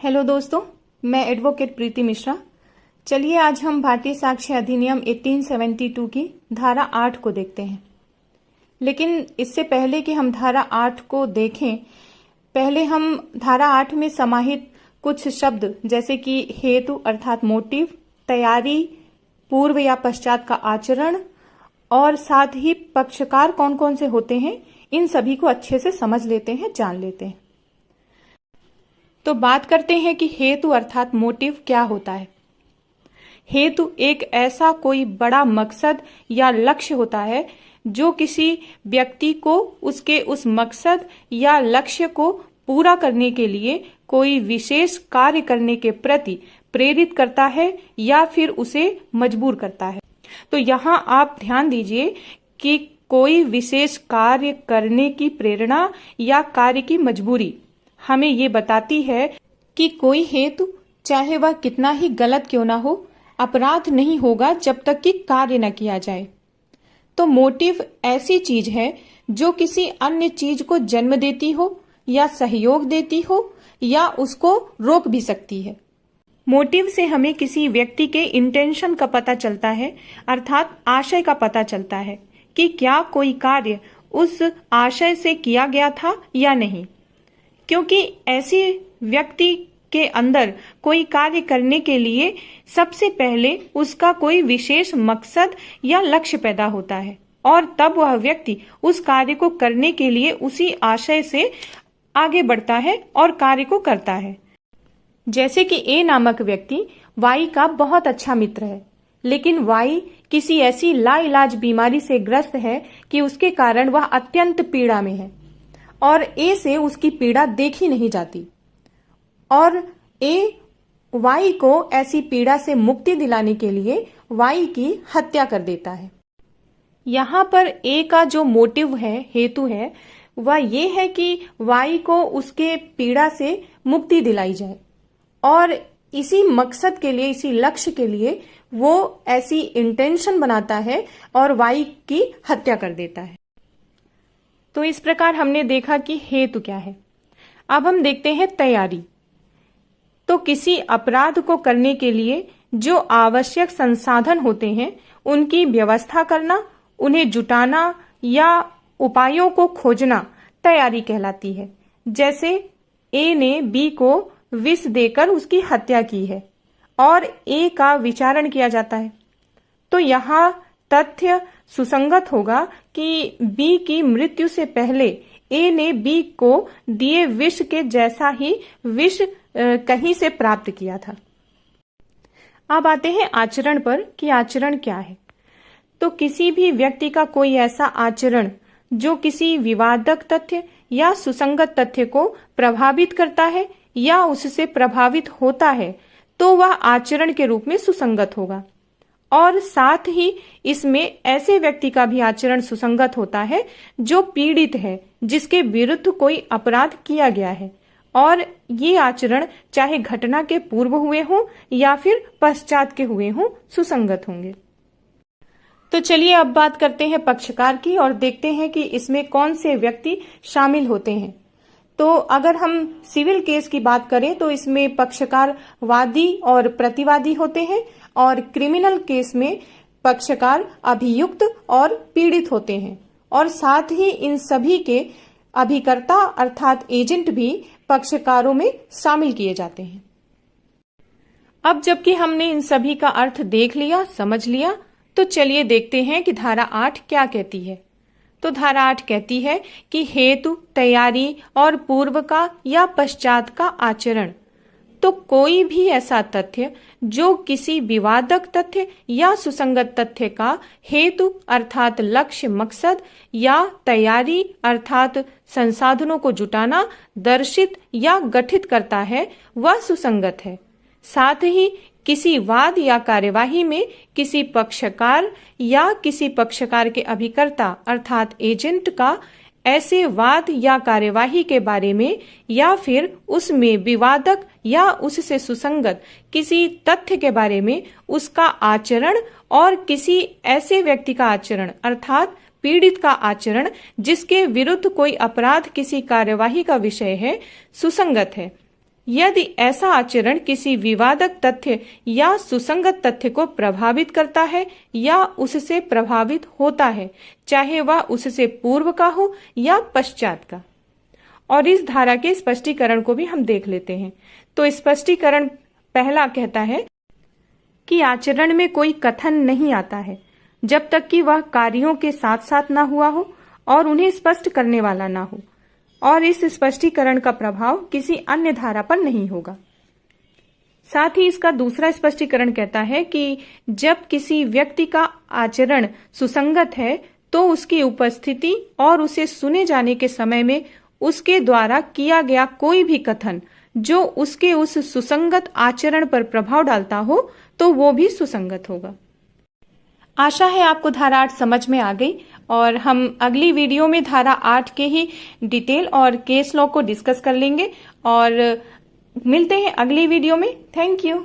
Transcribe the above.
Hello दोस्तों, मैं advocate प्रीति मिश्रा। चलिए आज हम भारतीय साक्ष्य अधिनियम 1872 की धारा 8 को देखते हैं। लेकिन इससे पहले कि हम धारा 8 को देखें, पहले हम धारा 8 में समाहित कुछ शब्द जैसे कि हेतु अर्थात मोटिव, तैयारी, पूर्व या पश्चात का आचरण और साथ ही पक्षकार कौन कौन से होते हैं, इन सभी को अच्छे से समझ लेते हैं, जान लेते हैं। तो बात करते हैं कि हेतु अर्थात मोटिव क्या होता है। हेतु एक ऐसा कोई बड़ा मकसद या लक्ष्य होता है जो किसी व्यक्ति को उसके उस मकसद या लक्ष्य को पूरा करने के लिए कोई विशेष कार्य करने के प्रति प्रेरित करता है या फिर उसे मजबूर करता है। तो यहाँ आप ध्यान दीजिए कि कोई विशेष कार्य करने की प्रेरणा या कार्य की मजबूरी हमें ये बताती है कि कोई हेतु चाहे वह कितना ही गलत क्यों ना हो, अपराध नहीं होगा जब तक कि कार्य न किया जाए। तो मोटिव ऐसी चीज है जो किसी अन्य चीज को जन्म देती हो या सहयोग देती हो या उसको रोक भी सकती है। मोटिव से हमें किसी व्यक्ति के इंटेंशन का पता चलता है, अर्थात आशय का पता चलता है कि क्या कोई कार्य उस आशय से किया गया था या नहीं। क्योंकि ऐसी व्यक्ति के अंदर कोई कार्य करने के लिए सबसे पहले उसका कोई विशेष मकसद या लक्ष्य पैदा होता है और तब वह व्यक्ति उस कार्य को करने के लिए उसी आशय से आगे बढ़ता है और कार्य को करता है। जैसे कि ए नामक व्यक्ति वाई का बहुत अच्छा मित्र है, लेकिन वाई किसी ऐसी लाइलाज बीमारी से ग्रस्त है कि उसके कारण वह अत्यंत पीड़ा में है और ए से उसकी पीड़ा देखी नहीं जाती और ए वाई को ऐसी पीड़ा से मुक्ति दिलाने के लिए वाई की हत्या कर देता है। यहाँ पर ए का जो मोटिव है, हेतु है, वह ये है कि वाई को उसके पीड़ा से मुक्ति दिलाई जाए और इसी मकसद के लिए, इसी लक्ष्य के लिए वो ऐसी इंटेंशन बनाता है और वाई की हत्या कर देता है। तो इस प्रकार हमने देखा कि हेतु क्या है। अब हम देखते हैं तैयारी। तो किसी अपराध को करने के लिए जो आवश्यक संसाधन होते हैं उनकी व्यवस्था करना, उन्हें जुटाना या उपायों को खोजना तैयारी कहलाती है। जैसे ए ने बी को विष देकर उसकी हत्या की है और ए का विचारण किया जाता है। तो यहाँ तथ्य सुसंगत होगा कि बी की मृत्यु से पहले ए ने बी को दिए विष के जैसा ही विष कहीं से प्राप्त किया था। अब आते हैं आचरण पर कि आचरण क्या है। तो किसी भी व्यक्ति का कोई ऐसा आचरण जो किसी विवादक तथ्य या सुसंगत तथ्य को प्रभावित करता है या उससे प्रभावित होता है, तो वह आचरण के रूप में सुसंगत होगा। और साथ ही इसमें ऐसे व्यक्ति का भी आचरण सुसंगत होता है जो पीड़ित है, जिसके विरुद्ध कोई अपराध किया गया है, और ये आचरण चाहे घटना के पूर्व हुए हों या फिर पश्चात के हुए हों, सुसंगत होंगे। तो चलिए अब बात करते हैं पक्षकार की और देखते हैं कि इसमें कौन से व्यक्ति शामिल होते हैं। तो अगर हम सिविल केस की बात करें तो इसमें पक्षकार वादी और प्रतिवादी होते हैं और क्रिमिनल केस में पक्षकार अभियुक्त और पीड़ित होते हैं और साथ ही इन सभी के अभिकर्ता अर्थात एजेंट भी पक्षकारों में शामिल किए जाते हैं। अब जबकि हमने इन सभी का अर्थ देख लिया, समझ लिया, तो चलिए देखते हैं कि धारा 8 क्या कहती है। तो धारा 8 कहती है कि हेतु, तैयारी और पूर्व का या पश्चात का आचरण। तो कोई भी ऐसा तथ्य जो किसी विवादक तथ्य या सुसंगत तथ्य का हेतु अर्थात लक्ष्य, मकसद या तैयारी अर्थात संसाधनों को जुटाना दर्शित या गठित करता है, वह सुसंगत है। साथ ही किसी वाद या कार्यवाही में किसी पक्षकार या किसी पक्षकार के अभिकर्ता अर्थात एजेंट का ऐसे वाद या कार्यवाही के बारे में या फिर उसमें विवादक या उससे सुसंगत किसी तथ्य के बारे में उसका आचरण और किसी ऐसे व्यक्ति का आचरण अर्थात पीड़ित का आचरण जिसके विरुद्ध कोई अपराध किसी कार्यवाही का विषय है, सुसंगत है। यदि ऐसा आचरण किसी विवादक तथ्य या सुसंगत तथ्य को प्रभावित करता है या उससे प्रभावित होता है, चाहे वह उससे पूर्व का हो या पश्चात का। और इस धारा के स्पष्टीकरण को भी हम देख लेते हैं। तो स्पष्टीकरण पहला कहता है कि आचरण में कोई कथन नहीं आता है जब तक कि वह कार्यों के साथ साथ ना हुआ हो और उन्हें स्पष्ट करने वाला ना हो, और इस स्पष्टीकरण का प्रभाव किसी अन्य धारा पर नहीं होगा। साथ ही इसका दूसरा स्पष्टीकरण कहता है कि जब किसी व्यक्ति का आचरण सुसंगत है तो उसकी उपस्थिति और उसे सुने जाने के समय में उसके द्वारा किया गया कोई भी कथन जो उसके उस सुसंगत आचरण पर प्रभाव डालता हो तो वो भी सुसंगत होगा। आशा है आपको धारा 8 समझ में आ गई, और हम अगली वीडियो में धारा 8 के ही डिटेल और केस लॉ को डिस्कस कर लेंगे और मिलते हैं अगली वीडियो में। Thank you.